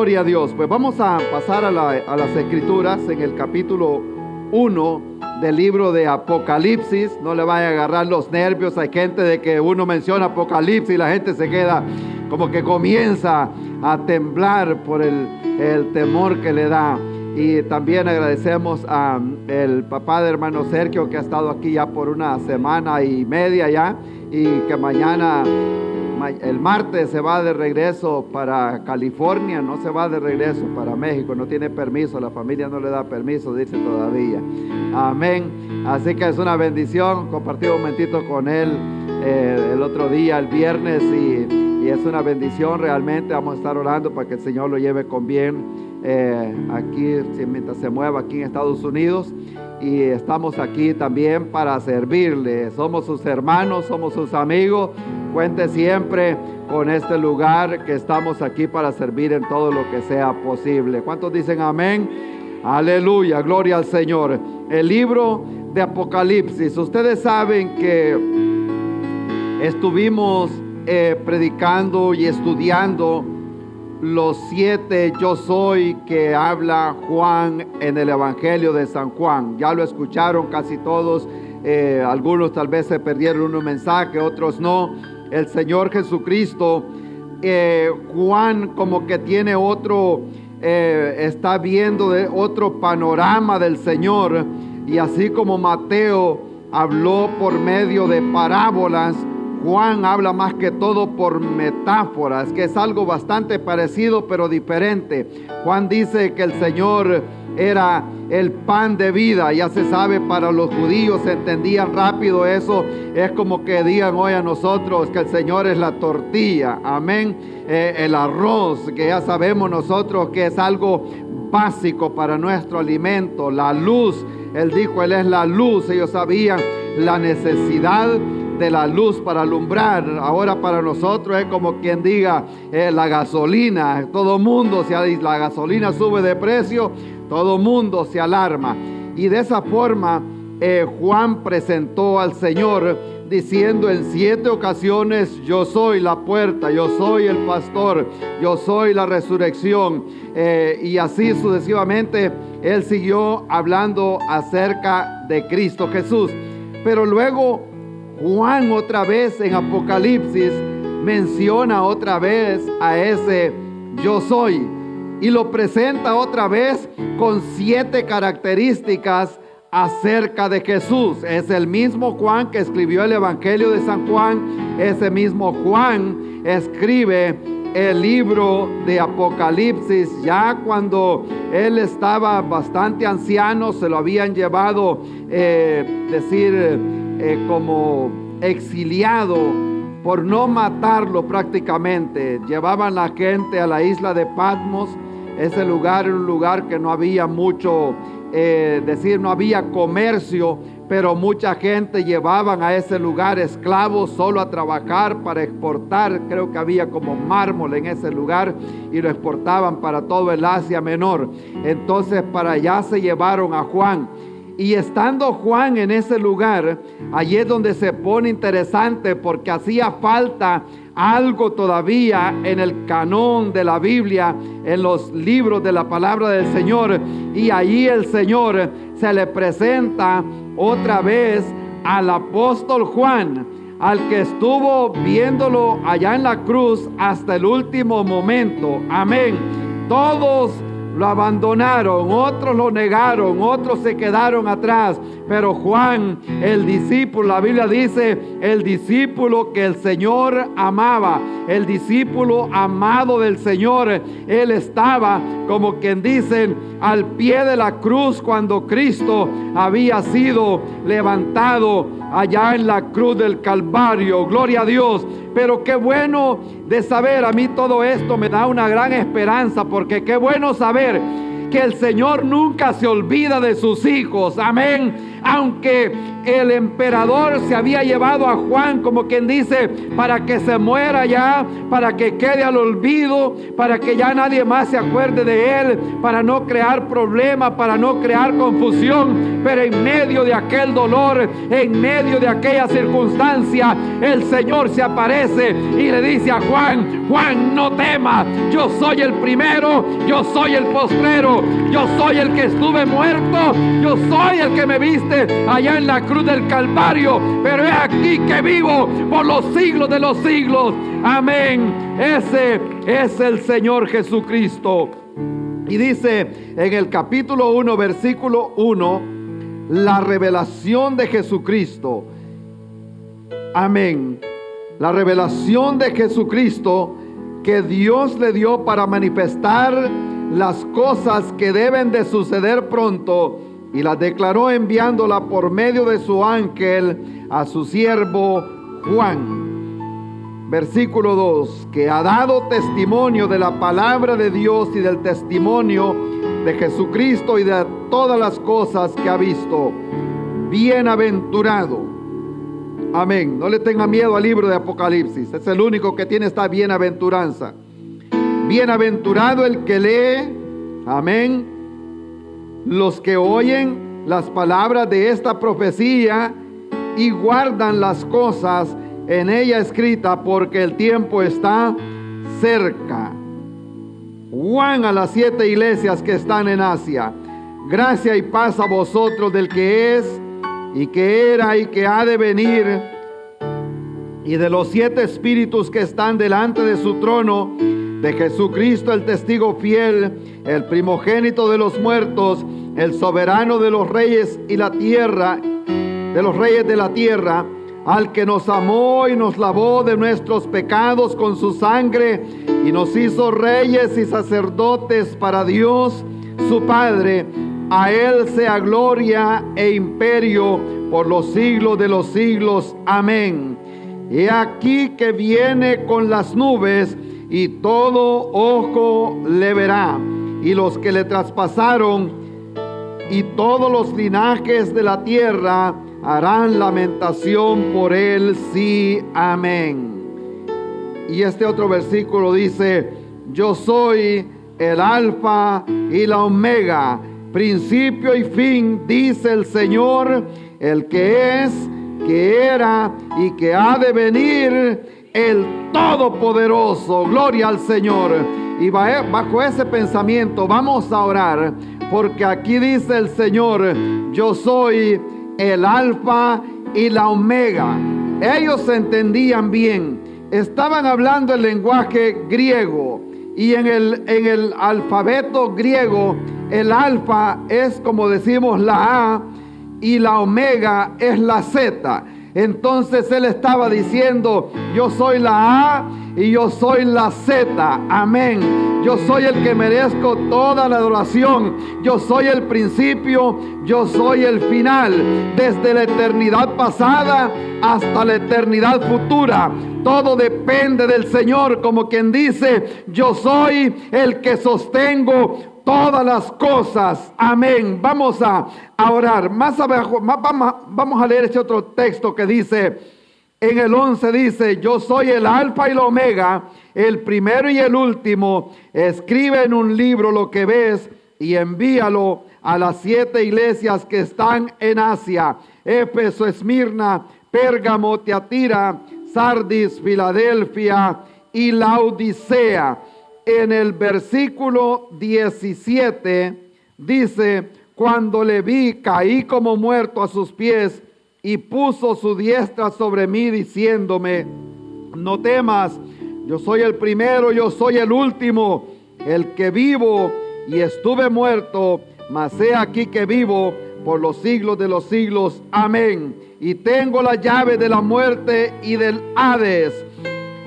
Gloria a Dios. Pues vamos a pasar a las Escrituras en el capítulo 1 del libro de Apocalipsis. No le vaya a agarrar los nervios. Hay gente de que uno menciona Apocalipsis y la gente se queda como que comienza a temblar por el temor que le da. Y también agradecemos a el papá de hermano Sergio, que ha estado aquí ya por una semana y media ya, y que mañana, el martes, se va de regreso para California. No se va de regreso para México, no tiene permiso, la familia no le da permiso, dice todavía. Amén. Así que es una bendición. Compartí un momentito con él el otro día, el viernes, y es una bendición realmente. Vamos a estar orando para que el Señor lo lleve con bien aquí, mientras se mueva aquí en Estados Unidos. Y estamos aquí también para servirle. Somos sus hermanos, somos sus amigos. Cuente siempre con este lugar, que estamos aquí para servir en todo lo que sea posible. ¿Cuántos dicen amén? Aleluya, gloria al Señor. El libro de Apocalipsis. Ustedes saben que estuvimos predicando y estudiando los 7 yo soy que habla Juan en el Evangelio de San Juan. Ya lo escucharon casi todos. Algunos tal vez se perdieron un mensaje, otros no. El Señor Jesucristo, Juan como que tiene otro, está viendo de otro panorama del Señor. Y así como Mateo habló por medio de parábolas, Juan habla más que todo por metáforas, que es algo bastante parecido pero diferente. Juan dice que el Señor era el pan de vida. Ya se sabe, para los judíos se entendían rápido eso. Es como que digan hoy a nosotros que el Señor es la tortilla, amén, el arroz, que ya sabemos nosotros que es algo básico para nuestro alimento. La luz, Él dijo, Él es la luz. Ellos sabían la necesidad de la luz para alumbrar. Ahora para nosotros es como quien diga la gasolina. Todo mundo, si la gasolina sube de precio, todo mundo se alarma. Y de esa forma Juan presentó al Señor diciendo en 7 ocasiones: yo soy la puerta, yo soy el pastor, yo soy la resurrección. Y así sucesivamente él siguió hablando acerca de Cristo Jesús. Pero luego Juan otra vez en Apocalipsis menciona otra vez a ese yo soy y lo presenta otra vez con 7 características acerca de Jesús. Es el mismo Juan que escribió el Evangelio de San Juan. Ese mismo Juan escribe el libro de Apocalipsis ya cuando él estaba bastante anciano. Se lo habían llevado como exiliado por no matarlo prácticamente. Llevaban la gente a la isla de Patmos. Ese lugar era un lugar que no había mucho, no había comercio, pero mucha gente llevaban a ese lugar esclavos solo a trabajar para exportar. Creo que había como mármol en ese lugar y lo exportaban para todo el Asia Menor. Entonces para allá se llevaron a Juan. Y estando Juan en ese lugar, allí es donde se pone interesante, porque hacía falta algo todavía en el canón de la Biblia, en los libros de la palabra del Señor. Y allí el Señor se le presenta otra vez al apóstol Juan, al que estuvo viéndolo allá en la cruz hasta el último momento. Amén. Todos lo abandonaron, otros lo negaron, otros se quedaron atrás, pero Juan, el discípulo, la Biblia dice, el discípulo que el Señor amaba, el discípulo amado del Señor, él estaba, como quien dicen, al pie de la cruz cuando Cristo había sido levantado allá en la cruz del Calvario. Gloria a Dios. Pero qué bueno de saber, a mí todo esto me da una gran esperanza, porque qué bueno saber que el Señor nunca se olvida de sus hijos. Amén. aunque el emperador se había llevado a Juan, como quien dice, para que se muera ya, para que quede al olvido, para que ya nadie más se acuerde de él, para no crear problemas, para no crear confusión. Pero en medio de aquel dolor, en medio de aquella circunstancia, el Señor se aparece y le dice a Juan: Juan, no temas, yo soy el primero, yo soy el postrero, yo soy el que estuve muerto, yo soy el que me viste allá en la cruz del Calvario, pero es aquí que vivo por los siglos de los siglos. Amén. Ese es el Señor Jesucristo. Y dice en el capítulo 1, versículo 1, la revelación de Jesucristo. Amén. La revelación de Jesucristo que Dios le dio para manifestar las cosas que deben de suceder pronto, y las declaró enviándola por medio de su ángel a su siervo Juan. Versículo 2, que ha dado testimonio de la palabra de Dios y del testimonio de Jesucristo y de todas las cosas que ha visto. Bienaventurado. Amén. No le tenga miedo al libro de Apocalipsis. Es el único que tiene esta bienaventuranza. Bienaventurado el que lee. Amén. Los que oyen las palabras de esta profecía y guardan las cosas en ella escritas, porque el tiempo está cerca. Juan a las 7 iglesias que están en Asia. Gracia y paz a vosotros del que es, y que era, y que ha de venir, y de los 7 espíritus que están delante de su trono, de Jesucristo el testigo fiel, el primogénito de los muertos, el soberano de los reyes y la tierra, de los reyes de la tierra, al que nos amó y nos lavó de nuestros pecados con su sangre, y nos hizo reyes y sacerdotes para Dios su Padre. A Él sea gloria e imperio por los siglos de los siglos. Amén. He aquí que viene con las nubes, y todo ojo le verá, y los que le traspasaron, y todos los linajes de la tierra harán lamentación por él. Sí, amén. Y este otro versículo dice: yo soy el alfa y la omega, principio y fin, dice el Señor, el que es, que era y que ha de venir, el Todopoderoso. Gloria al Señor. Y bajo ese pensamiento vamos a orar, porque aquí dice el Señor: yo soy el alfa y la omega. Ellos entendían bien, estaban hablando el lenguaje griego, y en el alfabeto griego el alfa es, como decimos, la A, y la omega es la Z. Entonces él estaba diciendo: yo soy la A y yo soy la Z. Amén. Yo soy el que merezco toda la adoración. Yo soy el principio, yo soy el final. Desde la eternidad pasada hasta la eternidad futura. Todo depende del Señor, como quien dice: yo soy el que sostengo todas las cosas. Amén. Vamos a orar. Más abajo, vamos a leer este otro texto que dice, en el 11 dice: yo soy el alfa y la omega, el primero y el último. Escribe en un libro lo que ves y envíalo a las 7 iglesias que están en Asia: Éfeso, Esmirna, Pérgamo, Tiatira, Sardis, Filadelfia y Laodicea. En el versículo 17 dice: cuando le vi, caí como muerto a sus pies, y puso su diestra sobre mí, diciéndome: no temas, yo soy el primero, yo soy el último, el que vivo y estuve muerto, mas he aquí que vivo por los siglos de los siglos. Amén. Y tengo la llave de la muerte y del Hades.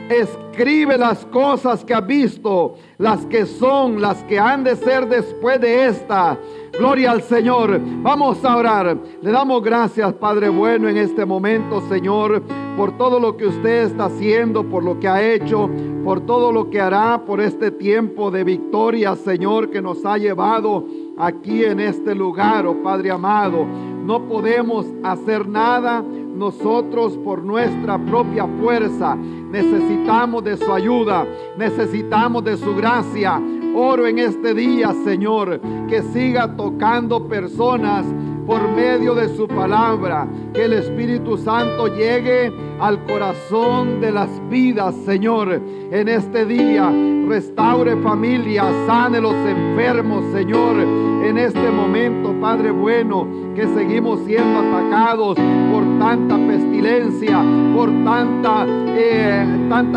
Escribe las cosas que has visto, las que son, las que han de ser después de esta. Gloria al Señor. Vamos a orar. Le damos gracias, Padre bueno, en este momento, Señor, por todo lo que usted está haciendo, por lo que ha hecho, por todo lo que hará, por este tiempo de victoria, Señor, que nos ha llevado aquí en este lugar, oh Padre amado. No podemos hacer nada nosotros por nuestra propia fuerza. Necesitamos de su ayuda, necesitamos de su gracia. Oro en este día, Señor, que siga tocando personas por medio de su palabra, que el Espíritu Santo llegue al corazón de las vidas, Señor, en este día. Restaure familias, sane los enfermos, Señor, en este momento, Padre bueno, que seguimos siendo atacados por tanta pestilencia, por tanta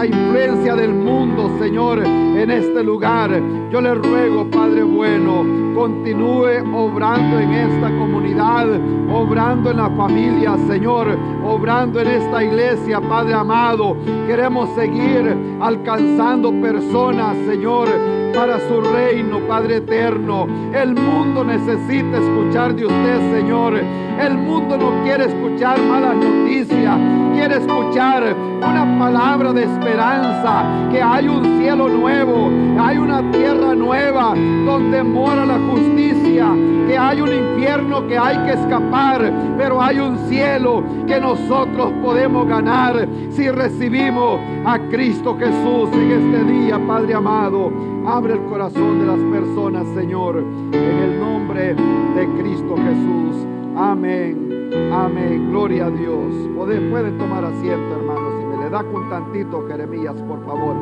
influencia del mundo, Señor, en este lugar. Yo le ruego, Padre bueno, continúe obrando en esta comunidad, obrando en la familia, Señor, obrando en esta iglesia, Padre amado. Queremos seguir alcanzando personas, Señor, para su reino, Padre eterno. El mundo necesita escuchar de usted, Señor. El mundo no quiere escuchar malas noticias, quiere escuchar una palabra de esperanza, que hay un cielo nuevo, hay una tierra nueva donde mora la justicia, que hay un infierno que hay que escapar, pero hay un cielo que nosotros podemos ganar si recibimos a Cristo Jesús en este día, Padre amado. Abre el corazón de las personas, Señor, en el nombre de Cristo Jesús. Amén, amén, gloria a Dios. Pueden tomar asiento, hermanos, si me le da un tantito, Jeremías, por favor.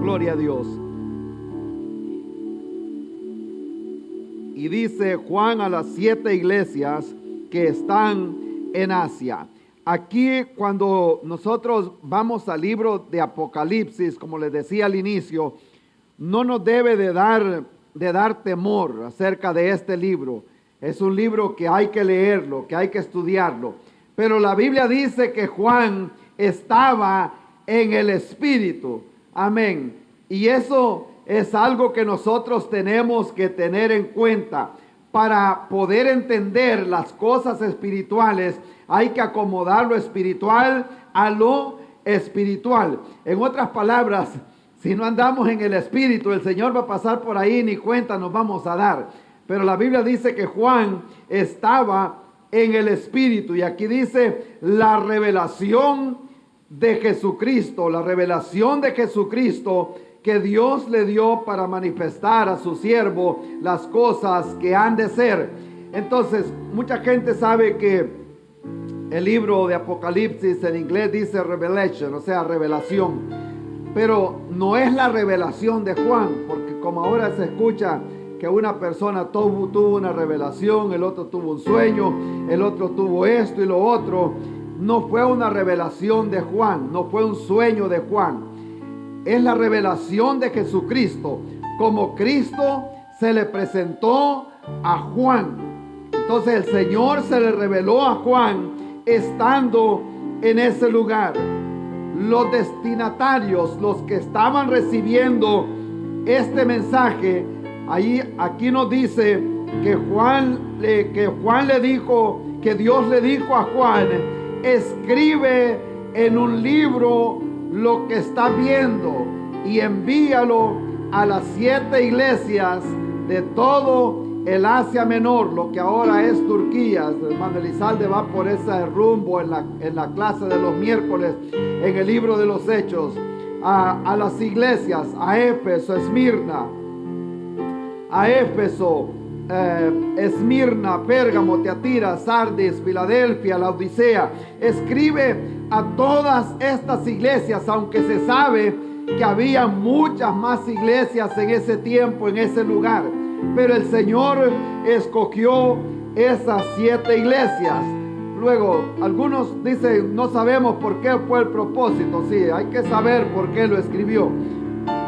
Gloria a Dios. Y dice Juan a las 7 iglesias que están en Asia. Aquí, cuando nosotros vamos al libro de Apocalipsis, como les decía al inicio, no nos debe de dar temor acerca de este libro. Es un libro que hay que leerlo, que hay que estudiarlo. Pero la Biblia dice que Juan estaba en el Espíritu. Amén. Y eso es algo que nosotros tenemos que tener en cuenta. Para poder entender las cosas espirituales, hay que acomodar lo espiritual a lo espiritual. En otras palabras, si no andamos en el Espíritu, el Señor va a pasar por ahí, ni cuenta nos vamos a dar. Pero la Biblia dice que Juan estaba en el Espíritu. Y aquí dice la revelación de Jesucristo. La revelación de Jesucristo que Dios le dio para manifestar a su siervo las cosas que han de ser. Entonces, mucha gente sabe que el libro de Apocalipsis en inglés dice revelation, o sea, revelación. Pero no es la revelación de Juan, porque como ahora se escucha que una persona tuvo una revelación, el otro tuvo un sueño, el otro tuvo esto y lo otro. No fue una revelación de Juan, no fue un sueño de Juan. Es la revelación de Jesucristo, como Cristo se le presentó a Juan. Entonces el Señor se le reveló a Juan estando en ese lugar. Los destinatarios, los que estaban recibiendo este mensaje, aquí nos dice que Juan le dijo, que Dios le dijo a Juan: escribe en un libro lo que está viendo y envíalo a las 7 iglesias de todo el Asia Menor, lo que ahora es Turquía. Hermano Elizalde va por ese rumbo en la clase de los miércoles en el libro de los Hechos. A las iglesias, a Éfeso, Esmirna, Pérgamo, Teatira, Sardis, Filadelfia, Laodicea. Escribe a todas estas iglesias, aunque se sabe que había muchas más iglesias en ese tiempo, en ese lugar. Pero el Señor escogió esas 7 iglesias. Luego, algunos dicen, no sabemos por qué fue el propósito. Sí, hay que saber por qué lo escribió.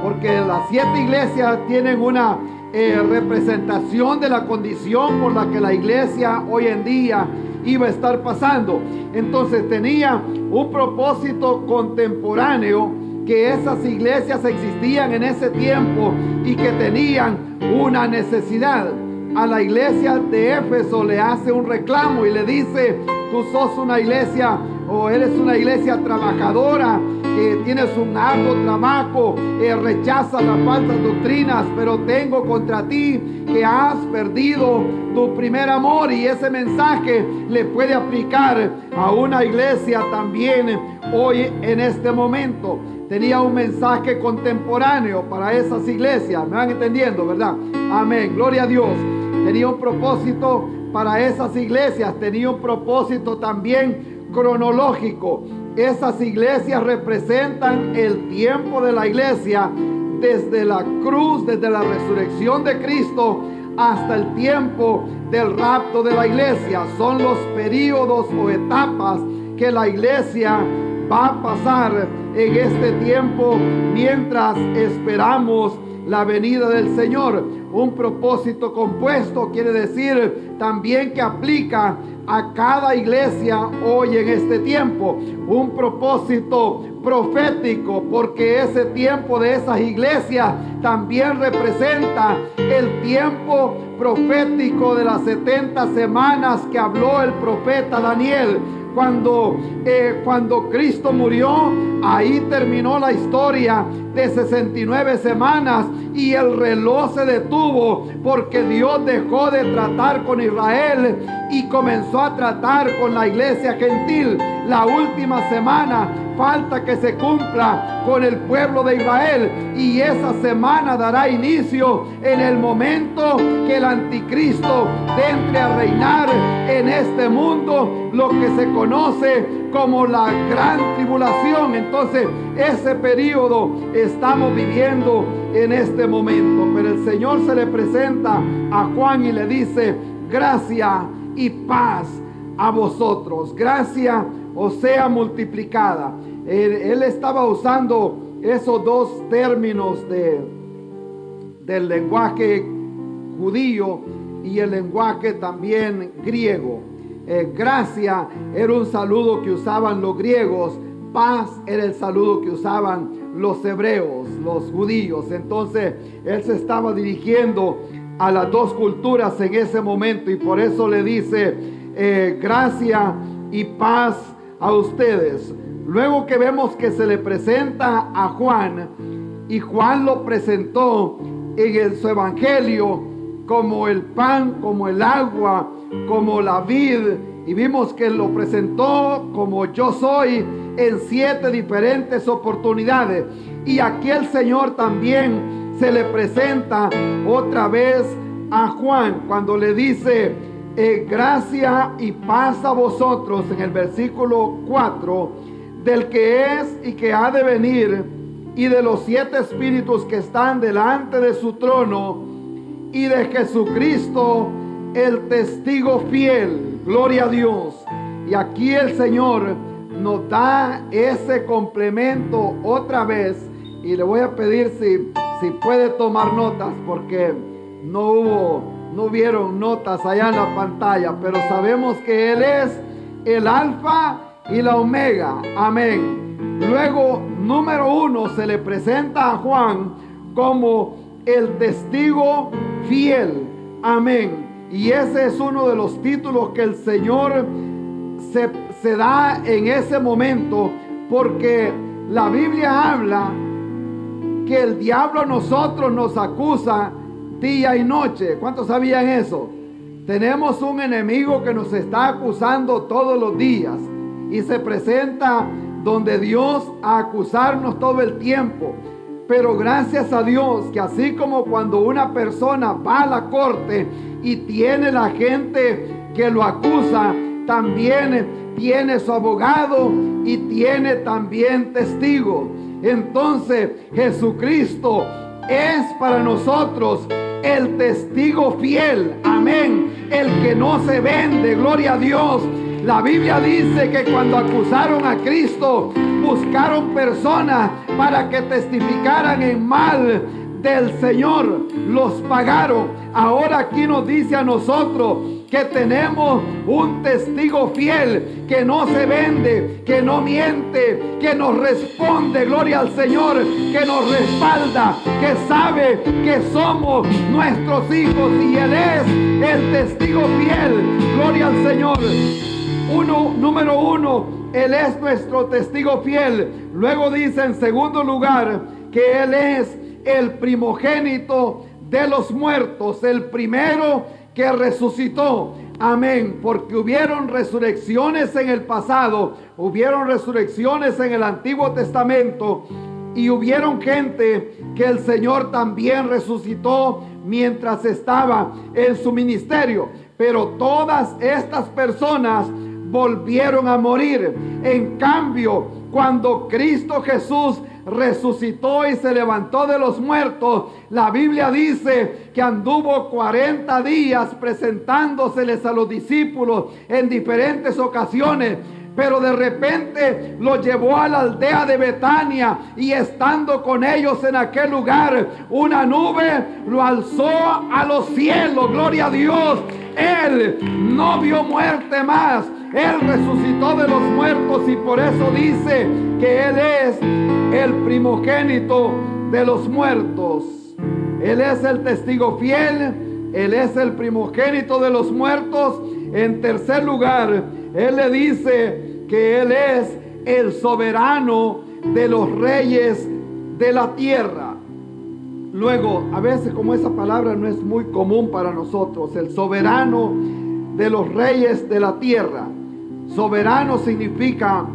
Porque las 7 iglesias tienen una representación de la condición por la que la iglesia hoy en día iba a estar pasando. Entonces tenía un propósito contemporáneo, que esas iglesias existían en ese tiempo y que tenían una necesidad. A la iglesia de Éfeso le hace un reclamo y le dice: tú sos una iglesia, o eres una iglesia trabajadora, tienes un arduo trabajo, rechazas las falsas doctrinas, pero tengo contra ti que has perdido tu primer amor. Y ese mensaje le puede aplicar a una iglesia también hoy en este momento. Tenía un mensaje contemporáneo para esas iglesias. ¿Me van entendiendo, verdad? Amén, gloria a Dios. Tenía un propósito para esas iglesias. Tenía un propósito también cronológico. Esas iglesias representan el tiempo de la iglesia desde la cruz, desde la resurrección de Cristo hasta el tiempo del rapto de la iglesia. Son los períodos o etapas que la iglesia va a pasar en este tiempo mientras esperamos la venida del Señor. Un propósito compuesto quiere decir también que aplica a cada iglesia hoy en este tiempo. Un propósito profético, porque ese tiempo de esas iglesias también representa el tiempo profético de las 70 semanas que habló el profeta Daniel. Cuando Cristo murió, ahí terminó la historia de 69 semanas y el reloj se detuvo porque Dios dejó de tratar con Israel y comenzó a tratar con la iglesia gentil. La última semana falta que se cumpla con el pueblo de Israel, y esa semana dará inicio en el momento que el anticristo entre a reinar en este mundo, lo que se conoce como la gran tribulación. Entonces ese periodo estamos viviendo en este momento. Pero el Señor se le presenta a Juan y le dice: gracia y paz a vosotros. Gracia os sea multiplicada. Él estaba usando esos dos términos del lenguaje judío y el lenguaje también griego. Gracia era un saludo que usaban los griegos, paz era el saludo que usaban los hebreos, los judíos. Entonces él se estaba dirigiendo a las dos culturas en ese momento, y por eso le dice gracia y paz a ustedes. Luego que vemos que se le presenta a Juan, y Juan lo presentó en su evangelio como el pan, como el agua, como la vid, y vimos que lo presentó como yo soy en 7 diferentes oportunidades. Y aquí el Señor también se le presenta otra vez a Juan cuando le dice gracia y paz a vosotros, en el versículo 4, del que es y que ha de venir, y de los 7 espíritus que están delante de su trono, y de Jesucristo el testigo fiel. Gloria a Dios. Y aquí el Señor nos da ese complemento otra vez, y le voy a pedir si puede tomar notas, porque no hubieron notas allá en la pantalla, pero sabemos que Él es el alfa y la omega. Amén. Luego, número 1, se le presenta a Juan como el testigo fiel. Amén. Y ese es uno de los títulos que el Señor se da en ese momento, porque la Biblia habla que el diablo a nosotros nos acusa día y noche. ¿Cuántos sabían eso? Tenemos un enemigo que nos está acusando todos los días, y se presenta donde Dios a acusarnos todo el tiempo. Pero gracias a Dios que así como cuando una persona va a la corte y tiene la gente que lo acusa, también tiene su abogado y tiene también testigo. Entonces Jesucristo es para nosotros el testigo fiel. Amén. El que no se vende. Gloria a Dios. La Biblia dice que cuando acusaron a Cristo, buscaron personas para que testificaran en mal del Señor. Los pagaron. Ahora aquí nos dice a nosotros que tenemos un testigo fiel, que no se vende, que no miente, que nos responde, gloria al Señor, que nos respalda, que sabe que somos nuestros hijos, y Él es el testigo fiel. Gloria al Señor. Número 1, Él es nuestro testigo fiel. Luego dice en segundo lugar que Él es el primogénito de los muertos, el primero que resucitó. Amén, porque hubieron resurrecciones en el pasado, hubieron resurrecciones en el Antiguo Testamento y hubieron gente que el Señor también resucitó mientras estaba en su ministerio. Pero todas estas personas volvieron a morir. En cambio, cuando Cristo Jesús resucitó y se levantó de los muertos, la Biblia dice que anduvo 40 días presentándoseles a los discípulos en diferentes ocasiones. Pero de repente lo llevó a la aldea de Betania y estando con ellos en aquel lugar, una nube lo alzó a los cielos. Gloria a Dios. Él no vio muerte más. Él resucitó de los muertos y por eso dice que Él es el primogénito de los muertos. Él es el testigo fiel. Él es el primogénito de los muertos. En tercer lugar, Él le dice que Él es el soberano de los reyes de la tierra. Luego, a veces como esa palabra no es muy común para nosotros, el soberano de los reyes de la tierra. Soberano significa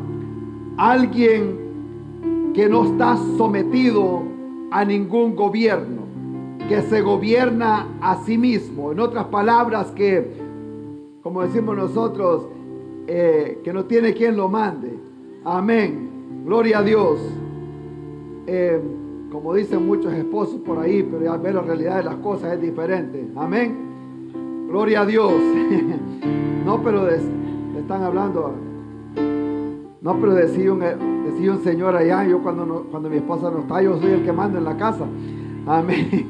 alguien que no está sometido a ningún gobierno, que se gobierna a sí mismo. En otras palabras, que, como decimos nosotros, que no tiene quien lo mande. Amén. Gloria a Dios. Como dicen muchos esposos por ahí, pero ya ver la realidad de las cosas es diferente. Amén. Gloria a Dios. No, pero le están hablando. No, pero decía un señor allá, yo cuando mi esposa no está, yo soy el que manda en la casa. Amén.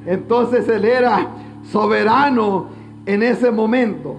Entonces Él era soberano en ese momento.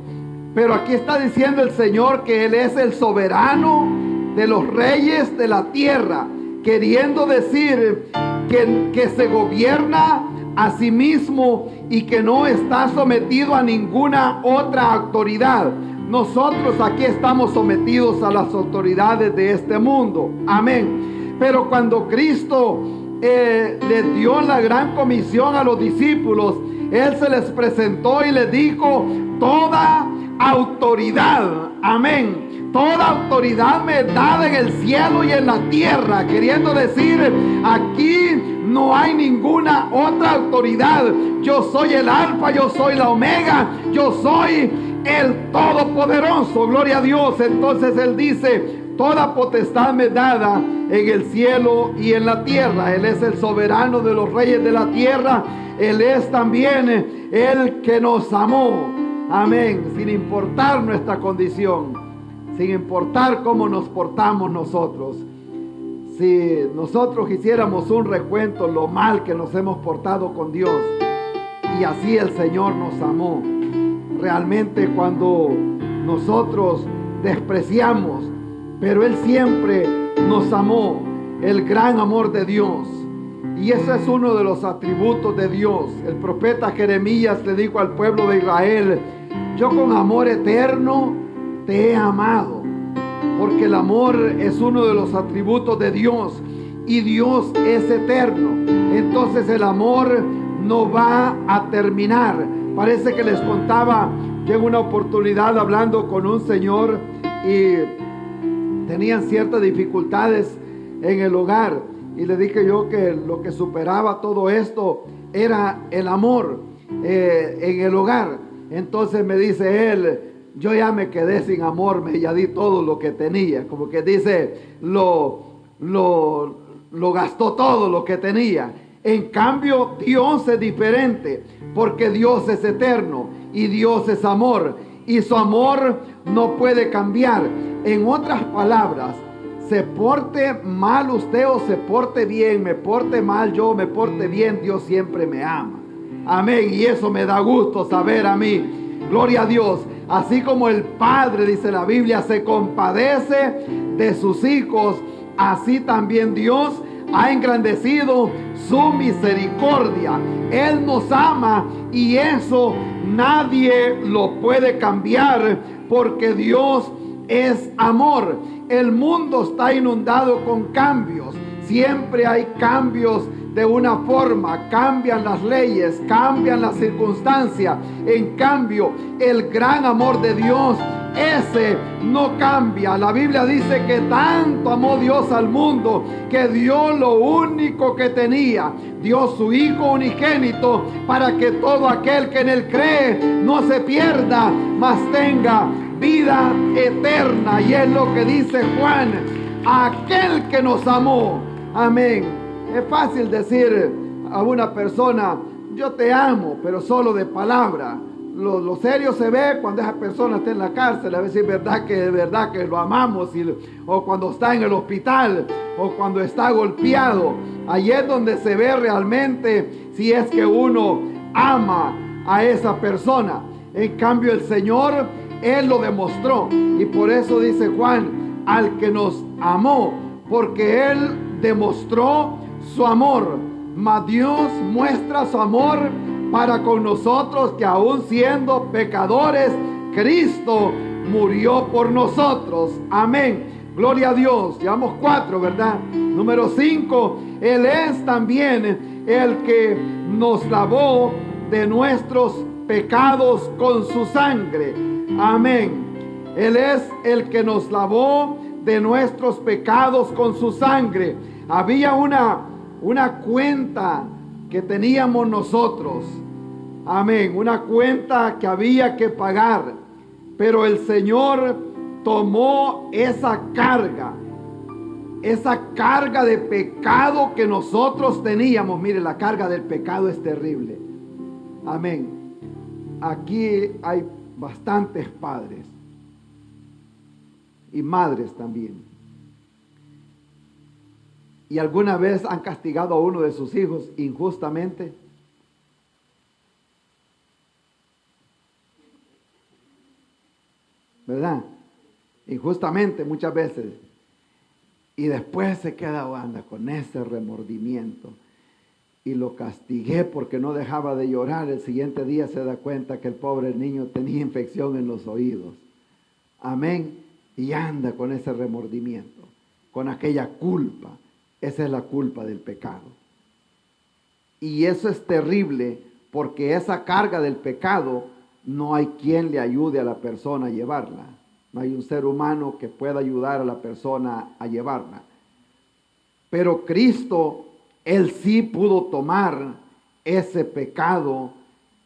Pero aquí está diciendo el Señor que Él es el soberano de los reyes de la tierra, queriendo decir que se gobierna a sí mismo y que no está sometido a ninguna otra autoridad. Nosotros aquí estamos sometidos a las autoridades de este mundo. Amén. Pero cuando Cristo le dio la gran comisión a los discípulos, Él se les presentó y les dijo: toda autoridad, amén, toda autoridad me es dada en el cielo y en la tierra, queriendo decir, aquí no hay ninguna otra autoridad. Yo soy el alfa, yo soy la omega, yo soy el todopoderoso. Gloria a Dios. Entonces Él dice: toda potestad me es dada en el cielo y en la tierra. Él es el soberano de los reyes de la tierra. Él es también el que nos amó. Amén. Sin importar nuestra condición, sin importar cómo nos portamos nosotros. Si nosotros hiciéramos un recuento lo mal que nos hemos portado con Dios, y así el Señor nos amó. Realmente cuando nosotros despreciamos, pero Él siempre nos amó, el gran amor de Dios. Y ese es uno de los atributos de Dios. El profeta Jeremías le dijo al pueblo de Israel: yo con amor eterno te he amado. Porque el amor es uno de los atributos de Dios. Y Dios es eterno. Entonces el amor no va a terminar. Parece que les contaba, llegó una oportunidad hablando con un señor y tenían ciertas dificultades en el hogar. Y le dije yo que lo que superaba todo esto era el amor en el hogar. Entonces me dice él: yo ya me quedé sin amor, ya di todo lo que tenía. Como que dice, lo gastó todo lo que tenía. En cambio, Dios es diferente, porque Dios es eterno y Dios es amor. Y su amor no puede cambiar. En otras palabras, se porte mal usted o se porte bien, me porte mal yo, me porte bien, Dios siempre me ama. Amén. Y eso me da gusto saber a mí. Gloria a Dios. Así como el Padre, dice la Biblia, se compadece de sus hijos, así también Dios ha engrandecido su misericordia. Él nos ama y eso nadie lo puede cambiar, porque Dios es amor. El mundo está inundado con cambios. Siempre hay cambios de una forma, cambian las leyes, cambian las circunstancias. En cambio, el gran amor de Dios, ese no cambia. La Biblia dice que tanto amó Dios al mundo que dio lo único que tenía. Dio su Hijo unigénito para que todo aquel que en él cree no se pierda, mas tenga vida eterna. Y es lo que dice Juan: aquel que nos amó. Amén. Es fácil decir a una persona: yo te amo, pero solo de palabra. Lo serio se ve cuando esa persona está en la cárcel, a ver si es verdad que lo amamos, o cuando está en el hospital, o cuando está golpeado. Ahí es donde se ve realmente si es que uno ama a esa persona. En cambio, el Señor, Él lo demostró, y por eso dice Juan: al que nos amó, porque Él demostró su amor. Mas Dios muestra su amor para con nosotros, que aún siendo pecadores, Cristo murió por nosotros. Amén. Gloria a Dios. Llevamos 4, ¿verdad? Número 5. Él es también el que nos lavó de nuestros pecados con su sangre. Amén. Él es el que nos lavó de nuestros pecados con su sangre. Había una cuenta que teníamos nosotros. Amén. Una cuenta que había que pagar. Pero el Señor tomó esa carga de pecado que nosotros teníamos. Mire, la carga del pecado es terrible. Amén. Aquí hay bastantes padres y madres también. ¿Y alguna vez han castigado a uno de sus hijos injustamente? ¿Verdad? Injustamente muchas veces. Y después se queda anda con ese remordimiento. Y lo castigué porque no dejaba de llorar. El siguiente día se da cuenta que el pobre niño tenía infección en los oídos. Amén. Y anda con ese remordimiento, con aquella culpa. Esa es la culpa del pecado. Y eso es terrible, porque esa carga del pecado no hay quien le ayude a la persona a llevarla. No hay un ser humano que pueda ayudar a la persona a llevarla. Pero Cristo, Él sí pudo tomar ese pecado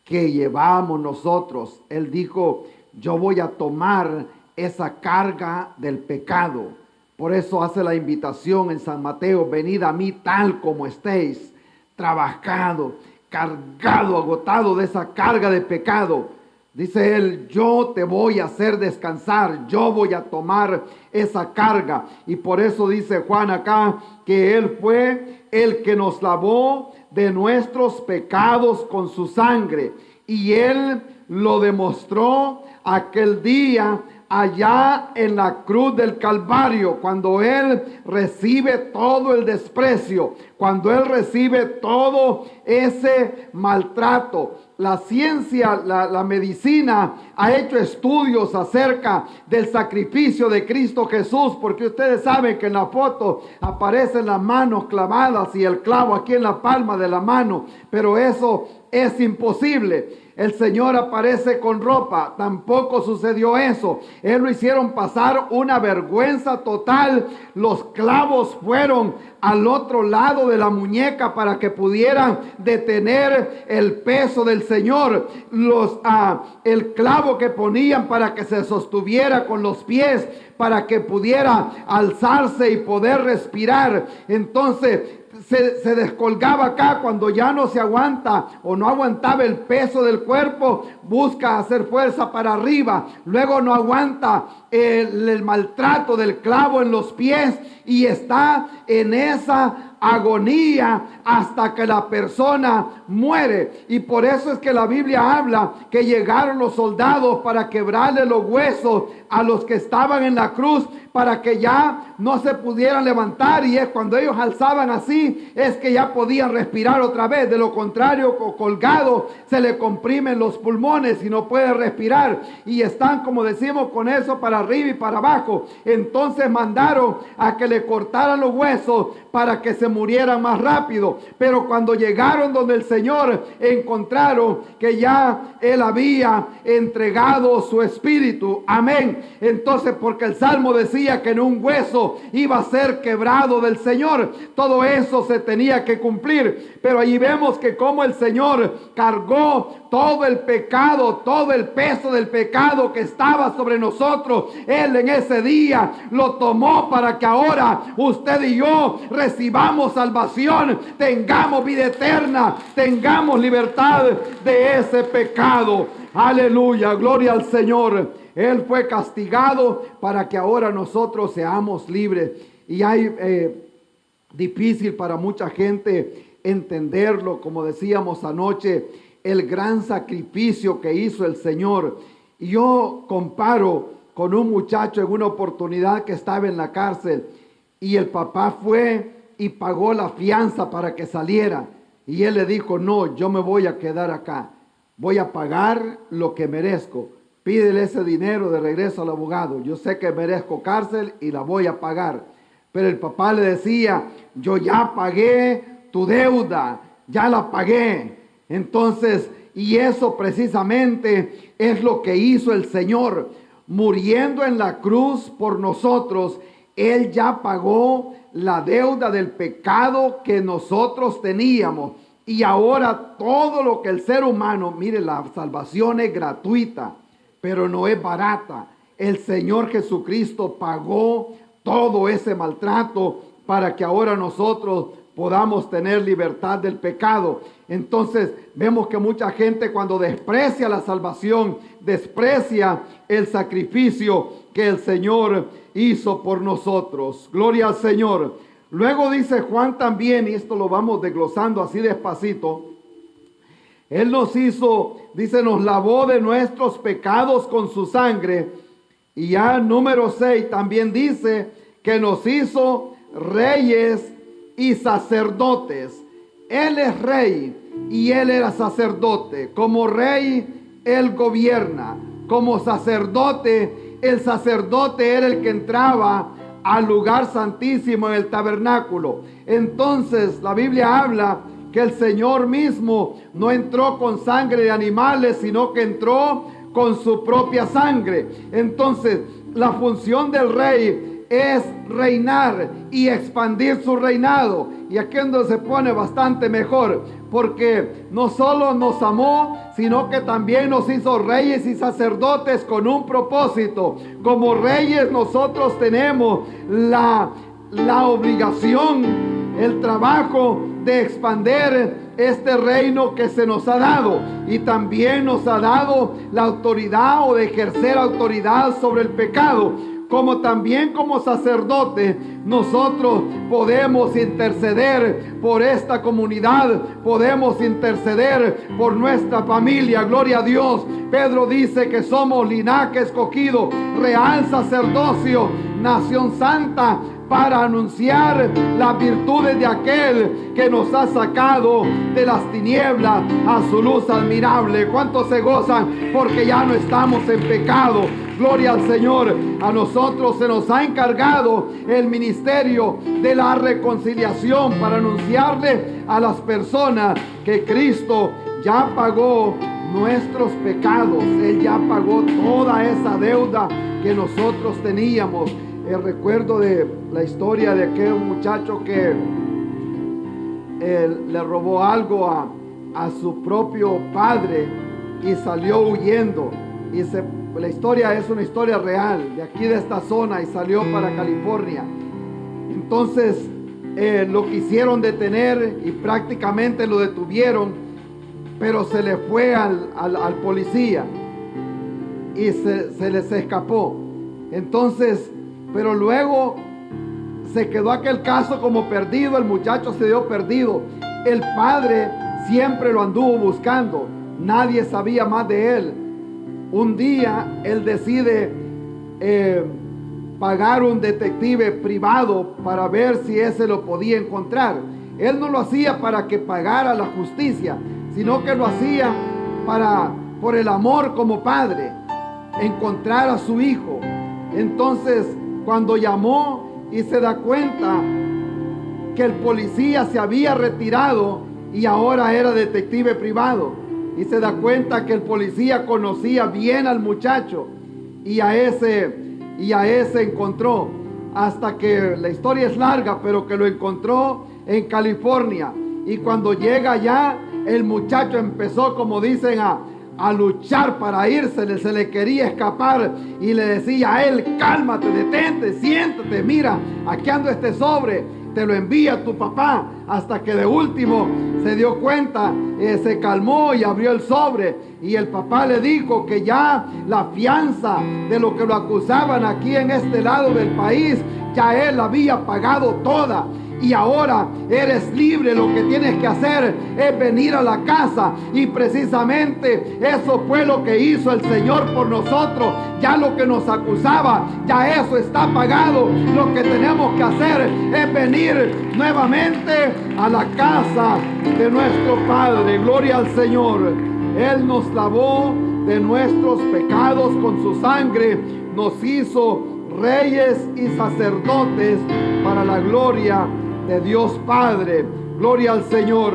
que llevamos nosotros. Él dijo: yo voy a tomar esa carga del pecado. Por eso hace la invitación en San Mateo: venid a mí tal como estéis, trabajado, cargado, agotado de esa carga de pecado. Dice Él: yo te voy a hacer descansar, yo voy a tomar esa carga. Y por eso dice Juan acá que Él fue el que nos lavó de nuestros pecados con su sangre. Y Él lo demostró aquel día allá en la cruz del Calvario, cuando Él recibe todo el desprecio, cuando Él recibe todo ese maltrato. La ciencia, la medicina ha hecho estudios acerca del sacrificio de Cristo Jesús, porque ustedes saben que en la foto aparecen las manos clavadas y el clavo aquí en la palma de la mano, pero eso es imposible. El Señor aparece con ropa, tampoco sucedió eso. Él lo hicieron pasar una vergüenza total. Los clavos fueron al otro lado de la muñeca para que pudieran detener el peso del Señor. El clavo que ponían para que se sostuviera con los pies, para que pudiera alzarse y poder respirar. Entonces se descolgaba acá cuando ya no se aguanta o no aguantaba el peso del cuerpo, busca hacer fuerza para arriba, luego no aguanta el maltrato del clavo en los pies y está en esa agonía hasta que la persona muere. Y por eso es que la Biblia habla que llegaron los soldados para quebrarle los huesos a los que estaban en la cruz, para que ya no se pudieran levantar. Y es cuando ellos alzaban así, es que ya podían respirar otra vez. De lo contrario, colgado, se le comprimen los pulmones y no puede respirar. Y están, como decimos, con eso para arriba y para abajo. Entonces mandaron a que le cortaran los huesos para que se murieran más rápido. Pero cuando llegaron donde el Señor, encontraron que ya Él había entregado su espíritu. Amén. Entonces, porque el Salmo decía que en un hueso iba a ser quebrado del Señor, todo eso se tenía que cumplir. Pero allí vemos que como el Señor cargó todo el pecado, todo el peso del pecado que estaba sobre nosotros, Él en ese día lo tomó para que ahora usted y yo recibamos salvación, tengamos vida eterna, tengamos libertad de ese pecado. Aleluya, gloria al Señor. Él fue castigado para que ahora nosotros seamos libres. Y hay difícil para mucha gente entenderlo, como decíamos anoche, el gran sacrificio que hizo el Señor. Y yo comparo con un muchacho en una oportunidad que estaba en la cárcel y el papá fue y pagó la fianza para que saliera. Y él le dijo: no, yo me voy a quedar acá, voy a pagar lo que merezco. Pídele ese dinero de regreso al abogado. Yo sé que merezco cárcel y la voy a pagar. Pero el papá le decía: yo ya pagué tu deuda, ya la pagué. Entonces, y eso precisamente es lo que hizo el Señor. Muriendo en la cruz por nosotros, Él ya pagó la deuda del pecado que nosotros teníamos. Y ahora todo lo que el ser humano, mire, la salvación es gratuita, pero no es barata. El Señor Jesucristo pagó todo ese maltrato para que ahora nosotros podamos tener libertad del pecado. Entonces vemos que mucha gente, cuando desprecia la salvación, desprecia el sacrificio que el Señor hizo por nosotros. Gloria al Señor. Luego dice Juan también, y esto lo vamos desglosando así despacito. Él nos hizo, dice, nos lavó de nuestros pecados con su sangre. Y ya número 6 también dice que nos hizo reyes y sacerdotes. Él es rey y Él era sacerdote. Como rey, Él gobierna. Como sacerdote, el sacerdote era el que entraba al lugar santísimo en el tabernáculo. Entonces la Biblia habla que el Señor mismo no entró con sangre de animales, sino que entró con su propia sangre. Entonces la función del rey es reinar y expandir su reinado. Y aquí es donde se pone bastante mejor, porque no solo nos amó, sino que también nos hizo reyes y sacerdotes con un propósito. Como reyes nosotros tenemos la obligación, el trabajo de expandir este reino que se nos ha dado, y también nos ha dado la autoridad o de ejercer autoridad sobre el pecado. Como también como sacerdote nosotros podemos interceder por esta comunidad, podemos interceder por nuestra familia. Gloria a Dios. Pedro dice que somos linaje escogido, real sacerdocio, nación santa, para anunciar las virtudes de aquel que nos ha sacado de las tinieblas a su luz admirable. ¿Cuántos se gozan porque ya no estamos en pecado? Gloria al Señor. A nosotros se nos ha encargado el ministerio de la reconciliación para anunciarle a las personas que Cristo ya pagó nuestros pecados. Él ya pagó toda esa deuda que nosotros teníamos. Recuerdo de la historia de aquel muchacho que le robó algo a su propio padre y salió huyendo. Y la historia es una historia real, de aquí de esta zona, y salió para California. Entonces lo quisieron detener y prácticamente lo detuvieron, pero se le fue al policía y se les escapó. Entonces, pero luego se quedó aquel caso como perdido, el muchacho se dio perdido. El padre siempre lo anduvo buscando. Nadie sabía más de él. Un día él decide pagar un detective privado para ver si ese lo podía encontrar. Él no lo hacía para que pagara la justicia, sino que lo hacía por el amor como padre, encontrar a su hijo. Entonces, cuando llamó y se da cuenta que el policía se había retirado y ahora era detective privado, y se da cuenta que el policía conocía bien al muchacho y a ese encontró, hasta que la historia es larga, pero que lo encontró en California. Y cuando llega allá, el muchacho empezó, como dicen, a luchar para irse, se le quería escapar y le decía a él: cálmate, detente, siéntate, mira, aquí ando este sobre, te lo envía tu papá. Hasta que de último se dio cuenta, se calmó y abrió el sobre, y el papá le dijo que ya la fianza de lo que lo acusaban aquí en este lado del país, ya él había pagado toda. Y ahora eres libre. Lo que tienes que hacer es venir a la casa. Y precisamente eso fue lo que hizo el Señor por nosotros. Ya lo que nos acusaba, ya eso está pagado. Lo que tenemos que hacer es venir nuevamente a la casa de nuestro Padre. Gloria al Señor. Él nos lavó de nuestros pecados con su sangre. Nos hizo reyes y sacerdotes para la gloria de Dios Padre. Gloria al Señor.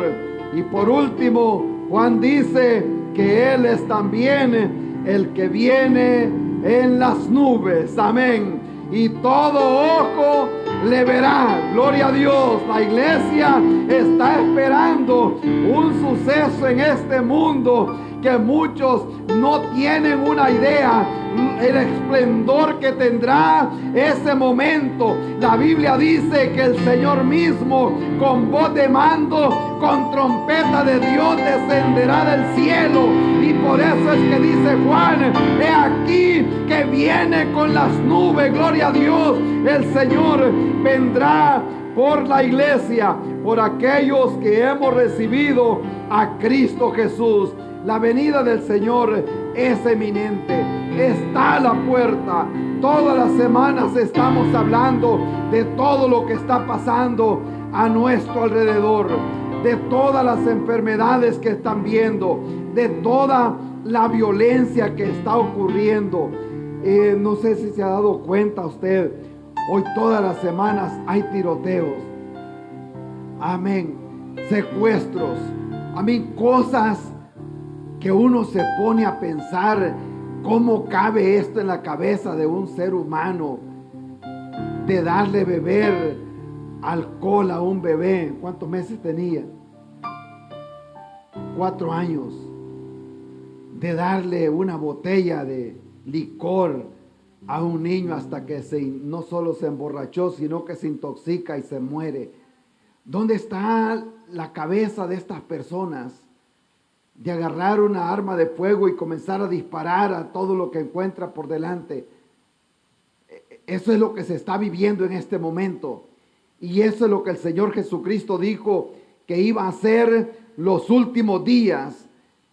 Y por último, Juan dice que Él es también el que viene en las nubes. Amén. Y todo ojo le verá. Gloria a Dios. La iglesia está esperando un suceso en este mundo que muchos no tienen una idea el esplendor que tendrá ese momento. La Biblia dice que el Señor mismo, con voz de mando, con trompeta de Dios, descenderá del cielo. Y por eso es que dice Juan: he aquí que viene con las nubes. Gloria a Dios. El Señor vendrá por la iglesia, por aquellos que hemos recibido a Cristo Jesús. La venida del Señor es eminente, está a la puerta. Todas las semanas estamos hablando de todo lo que está pasando a nuestro alrededor, de todas las enfermedades que están viendo, de toda la violencia que está ocurriendo. No sé si se ha dado cuenta usted, hoy todas las semanas hay tiroteos, amén, secuestros, amén, cosas que uno se pone a pensar: ¿cómo cabe esto en la cabeza de un ser humano? De darle beber alcohol a un bebé. ¿Cuántos meses tenía? 4 años. De darle una botella de licor a un niño hasta que no solo se emborrachó, sino que se intoxica y se muere. ¿Dónde está la cabeza de estas personas? De agarrar una arma de fuego y comenzar a disparar a todo lo que encuentra por delante. Eso es lo que se está viviendo en este momento. Y eso es lo que el Señor Jesucristo dijo que iba a ser los últimos días,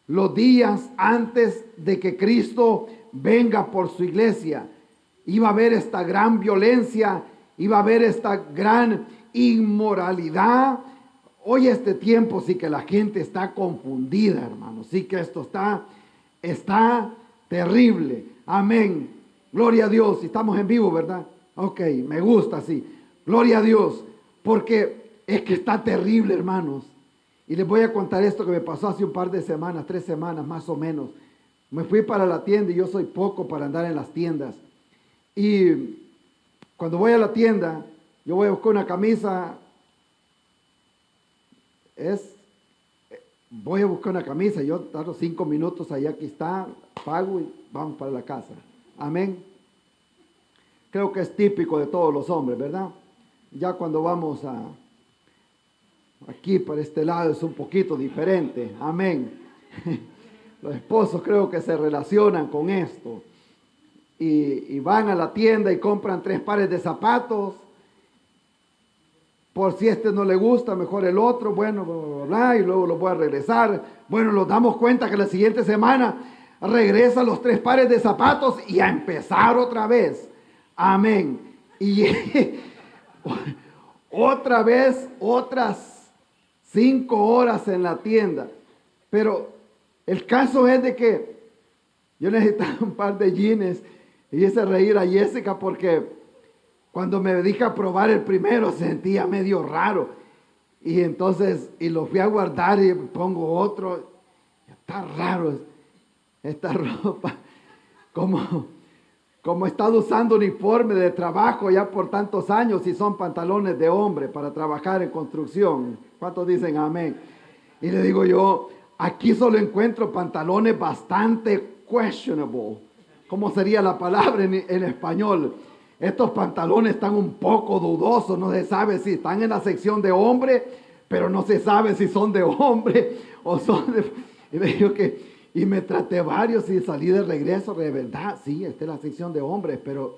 los días antes de que Cristo venga por su iglesia. Iba a haber esta gran violencia, iba a haber esta gran inmoralidad. Hoy este tiempo sí que la gente está confundida, hermano. Sí que esto está terrible. Amén. Gloria a Dios. Estamos en vivo, ¿verdad? Ok, me gusta así. Gloria a Dios. Porque es que está terrible, hermanos. Y les voy a contar esto que me pasó hace un par de semanas, 3 semanas más o menos. Me fui para la tienda y yo soy poco para andar en las tiendas. Y cuando voy a la tienda, yo voy a buscar una camisa. Voy a buscar una camisa, yo tardo 5 minutos, allá aquí está, pago y vamos para la casa. Amén. Creo que es típico de todos los hombres, ¿verdad? Ya cuando vamos aquí para este lado es un poquito diferente. Amén. Los esposos creo que se relacionan con esto. Y van a la tienda y compran 3 pares de zapatos por si este no le gusta, mejor el otro, bueno, bla, bla, bla, y luego lo voy a regresar. Bueno, nos damos cuenta que la siguiente semana regresa los 3 pares de zapatos y a empezar otra vez. Amén. Y otra vez, otras 5 horas en la tienda. Pero el caso es de que yo necesitaba un par de jeans y hice reír a Jessica porque cuando me dediqué a probar el primero sentía medio raro. Y entonces, y lo fui a guardar y pongo otro. Está raro esta ropa. Como he estado usando uniforme de trabajo ya por tantos años y son pantalones de hombre para trabajar en construcción. ¿Cuántos dicen amén? Y le digo yo, aquí solo encuentro pantalones bastante questionable. ¿Cómo sería la palabra en español? Estos pantalones están un poco dudosos, no se sabe si están en la sección de hombre, pero no se sabe si son de hombre o son de... Y me dijo y me traté varios y salí de regreso, de verdad, sí, esta es la sección de hombres, pero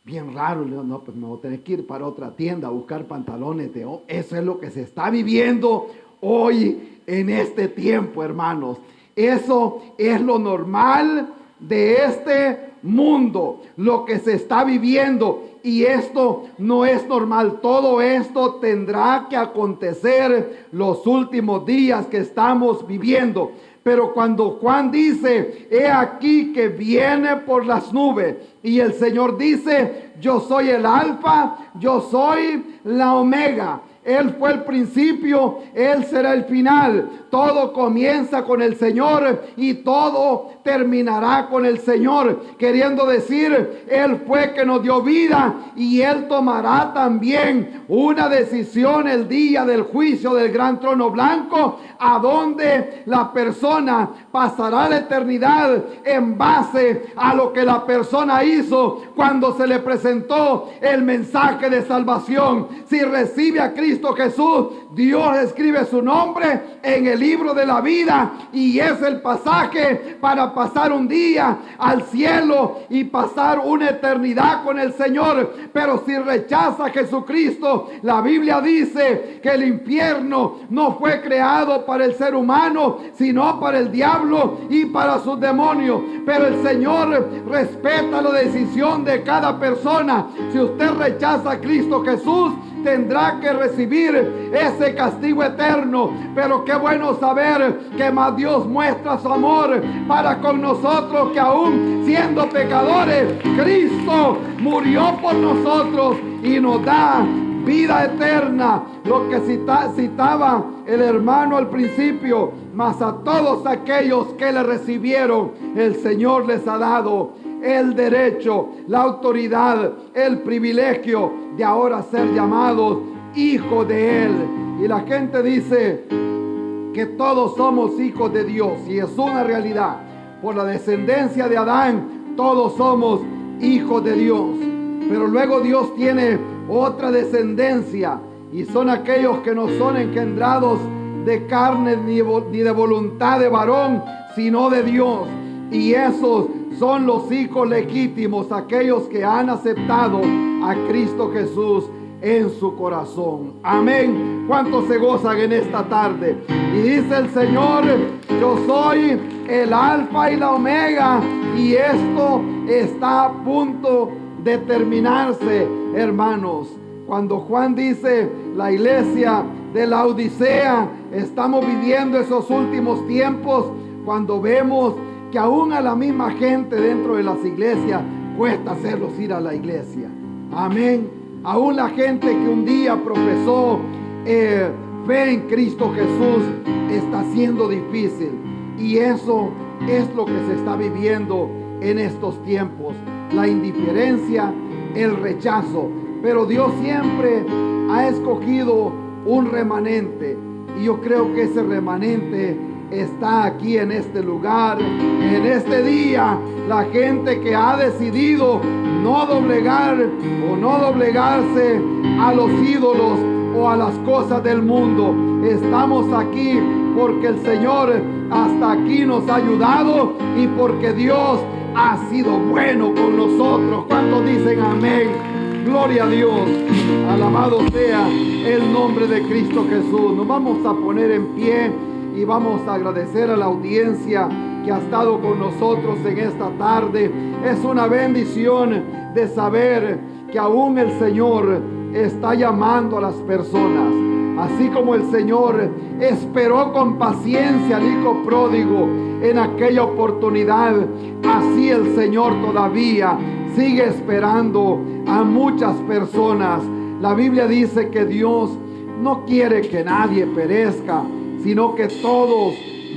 bien raro. No, pues me voy a tener que ir para otra tienda a buscar pantalones de hombres. Eso es lo que se está viviendo hoy en este tiempo, hermanos. Eso es lo normal de este mundo, lo que se está viviendo, y esto no es normal. Todo esto tendrá que acontecer los últimos días que estamos viviendo. Pero cuando Juan dice, he aquí que viene por las nubes, y el Señor dice, yo soy el alfa, yo soy la omega. Él fue el principio, Él será el final. Todo comienza con el Señor y todo terminará con el Señor. Queriendo decir, Él fue que nos dio vida y Él tomará también una decisión el día del juicio del gran trono blanco, a donde la persona pasará la eternidad en base a lo que la persona hizo cuando se le presentó el mensaje de salvación. Si recibe a Cristo Jesús, Dios escribe su nombre en el libro de la vida, y es el pasaje para pasar un día al cielo y pasar una eternidad con el Señor. Pero si rechaza a Jesucristo, la Biblia dice que el infierno no fue creado para el ser humano, sino para el diablo y para sus demonios. Pero el Señor respeta la decisión de cada persona. Si usted rechaza a Cristo Jesús, tendrá que recibir ese castigo eterno. Pero qué bueno saber que más Dios muestra su amor para con nosotros, que aún siendo pecadores, Cristo murió por nosotros y nos da vida eterna. Lo que citaba el hermano al principio: mas a todos aquellos que le recibieron, el Señor les ha dado el derecho, la autoridad, el privilegio de ahora ser llamados hijos de Él. Y la gente dice que todos somos hijos de Dios, y es una realidad. Por la descendencia de Adán, todos somos hijos de Dios. Pero luego Dios tiene otra descendencia, y son aquellos que no son engendrados de carne ni de voluntad de varón, sino de Dios. Y esos son los hijos legítimos, aquellos que han aceptado a Cristo Jesús en su corazón. Amén. ¿Cuántos se gozan en esta tarde? Y dice el Señor: yo soy el alfa y la omega. Y esto está a punto de terminarse, hermanos. Cuando Juan dice la iglesia de la Odisea, estamos viviendo esos últimos tiempos, cuando vemos que aún a la misma gente dentro de las iglesias cuesta hacerlos ir a la iglesia. Amén. Aún la gente que un día profesó fe en Cristo Jesús, está siendo difícil. Y eso es lo que se está viviendo en estos tiempos: la indiferencia, el rechazo. Pero Dios siempre ha escogido un remanente, y yo creo que ese remanente está aquí en este lugar, en este día. La gente que ha decidido no doblegar o no doblegarse a los ídolos o a las cosas del mundo. Estamos aquí porque el Señor hasta aquí nos ha ayudado y porque Dios ha sido bueno con nosotros. ¿Cuántos dicen amén? Gloria a Dios. Alabado sea el nombre de Cristo Jesús. Nos vamos a poner en pie y vamos a agradecer a la audiencia que ha estado con nosotros en esta tarde. Es una bendición de saber que aún el Señor está llamando a las personas. Así como el Señor esperó con paciencia al hijo pródigo en aquella oportunidad, así el Señor todavía sigue esperando a muchas personas. La Biblia dice que Dios no quiere que nadie perezca, sino que todos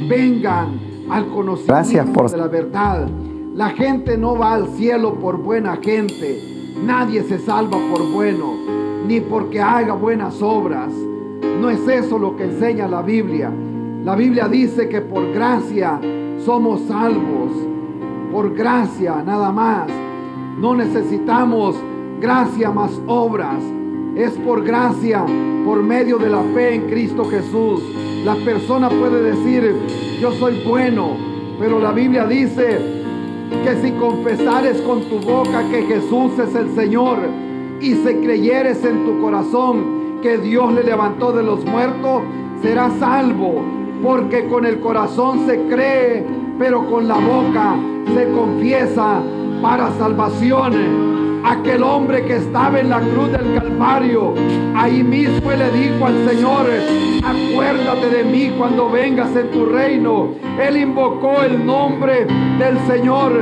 vengan al conocimiento de la verdad. La gente no va al cielo por buena gente. Nadie se salva por bueno, ni porque haga buenas obras. No es eso lo que enseña la Biblia. La Biblia dice que por gracia somos salvos. Por gracia nada más. No necesitamos gracia más obras. Es por gracia, por medio de la fe en Cristo Jesús. La persona puede decir, yo soy bueno, pero la Biblia dice que si confesares con tu boca que Jesús es el Señor y si creyeres en tu corazón que Dios le levantó de los muertos, serás salvo. Porque con el corazón se cree, pero con la boca se confiesa para salvación. Aquel hombre que estaba en la cruz del Calvario, ahí mismo le dijo al Señor, acuérdate de mí cuando vengas en tu reino. Él invocó el nombre del Señor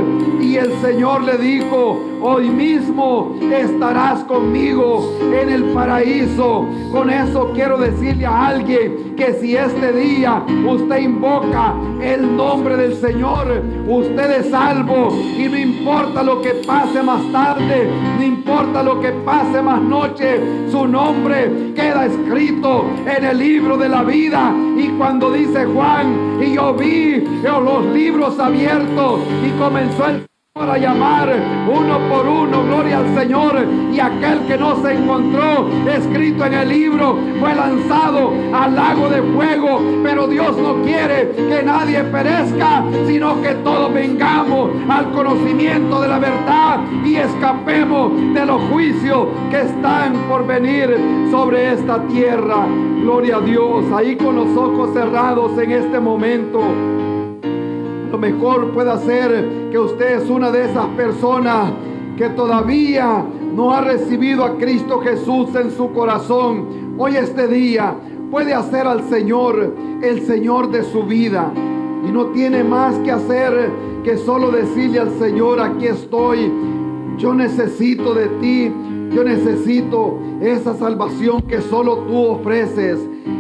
y el Señor le dijo, hoy mismo estarás conmigo en el paraíso. Con eso quiero decirle a alguien que si este día usted invoca el nombre del Señor, usted es salvo. Y no importa lo que pase más tarde, no importa lo que pase más noche, su nombre queda escrito en el libro de la vida. Y cuando dice Juan, y yo vi los libros abiertos y comenzó el a llamar uno por uno, gloria al Señor, y aquel que no se encontró escrito en el libro fue lanzado al lago de fuego. Pero Dios no quiere que nadie perezca, sino que todos vengamos al conocimiento de la verdad y escapemos de los juicios que están por venir sobre esta tierra. Gloria a Dios. Ahí con los ojos cerrados en este momento, lo mejor puede ser que usted es una de esas personas que todavía no ha recibido a Cristo Jesús en su corazón. Hoy este día puede hacer al Señor el Señor de su vida y no tiene más que hacer que solo decirle al Señor, aquí estoy, yo necesito de ti, yo necesito esa salvación que solo tú ofreces,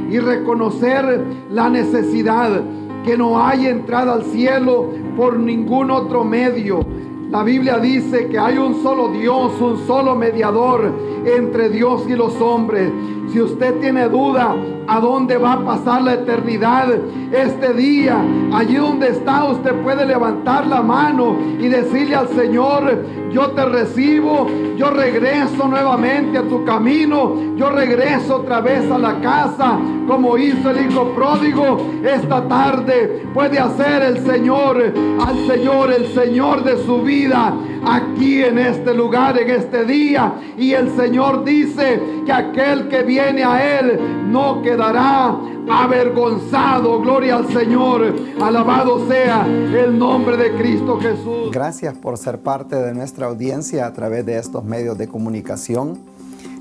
y reconocer la necesidad que no hay entrada al cielo por ningún otro medio. La Biblia dice que hay un solo Dios, un solo mediador entre Dios y los hombres. Si usted tiene duda a dónde va a pasar la eternidad, este día, allí donde está, usted puede levantar la mano y decirle al Señor, yo te recibo, yo regreso nuevamente a tu camino, yo regreso otra vez a la casa, como hizo el hijo pródigo. Esta tarde puede hacer el Señor, al Señor, el Señor de su vida, aquí en este lugar, en este día. Y el Señor dice que aquel que viene a Él no quedará avergonzado. Gloria al Señor. Alabado sea el nombre de Cristo Jesús. Gracias por ser parte de nuestra audiencia a través de estos medios de comunicación.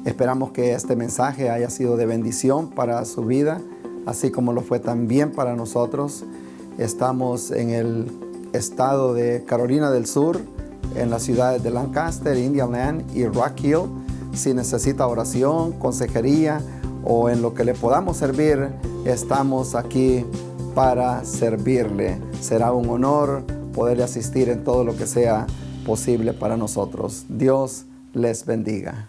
Esperamos que este mensaje haya sido de bendición para su vida, así como lo fue también para nosotros. Estamos en el estado de Carolina del Sur, en las ciudades de Lancaster, Indiana y Rock Hill. Si necesita oración, consejería o en lo que le podamos servir, estamos aquí para servirle. Será un honor poderle asistir en todo lo que sea posible para nosotros. Dios les bendiga.